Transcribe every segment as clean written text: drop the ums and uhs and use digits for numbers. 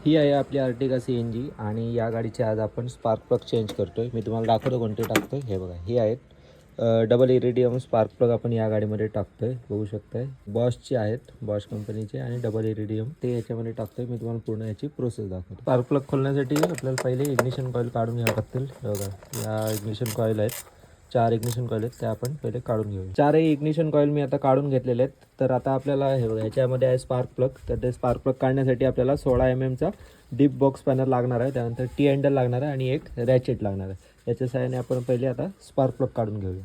ही आहे आपली Ertiga CNG आणि या गाडीचे आज आपण स्पार्क प्लग चेंज करतोय। मी तुम्हाला दाखवतो कोणते टाकतोय। हे बघा, हे आहेत डबल इरिडियम स्पार्क प्लग आपण या गाडीमध्ये टाकतोय। बघू शकताय बॉशचे आहेत, बॉश कंपनीचे आणि डबल इरिडियम ते याच्यामध्ये टाकतोय। मी तुम्हाला पूर्ण याची प्रोसेस दाखवतो। स्पार्क प्लग खोलण्यासाठी आपल्याला पहिले इग्निशन कॉईल काढून घ्यावं लागतील। हे बघा, या इग्निशन कॉईल आहेत, 4 इग्निशन कॉईल आहेत, ते आपण पहिले काढून घेऊ। 4ही इग्निशन कॉईल मी आता काढून घेतलेले आहेत। तर आता आपल्याला हे बघा, याच्यामध्ये आहे स्पार्क प्लग। तर ते स्पार्क प्लग काढण्यासाठी आपल्याला 16 mm चा डीप बॉक्स पॅनल लागणार आहे, त्यानंतर टी हँडल लागणार आहे आणि एक रॅचेट लागणार आहे। याच्या सहाय्याने आपण पहिले आता स्पार्क प्लग काढून घेऊया।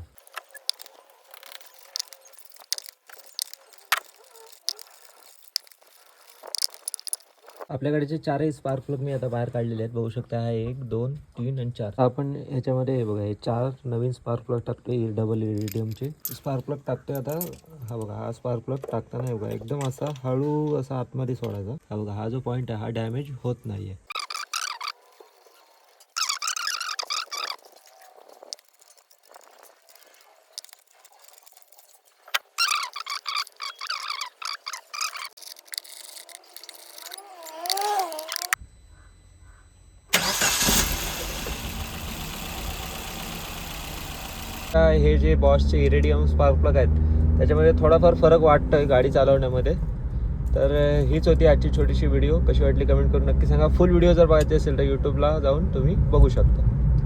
आपल्या गाडीचे 4ही स्पार्क प्लग मी आता बाहेर काढलेले आहेत। बघू शकता, हा 1 2 3 आणि 4 आपण ह्याच्यामध्ये हे बघा, हे 4 नवीन स्पार्क प्लग टाकतोय डबल इरिडियमचे स्पार्क प्लग टाकतोय आता। हा बघा, हा स्पार्क प्लग टाकताना हे बघा एकदम असा हळू असा आतमध्ये सोडायचा। हा बघा, हा जो पॉईंट आहे हा डॅमेज होत नाहीये। हे जे बॉशचे इरिडियम स्पार्क प्लग आहेत त्याच्यामध्ये थोडाफार फरक वाटतोय गाडी चालवण्यामध्ये। तर हीच होती आजची छोटीशी व्हिडिओ। कशी वाटली कमेंट करून नक्की सांगा। फुल व्हिडिओ जर पाहायची असेल तर यूट्यूबला जाऊन तुम्ही बघू शकता।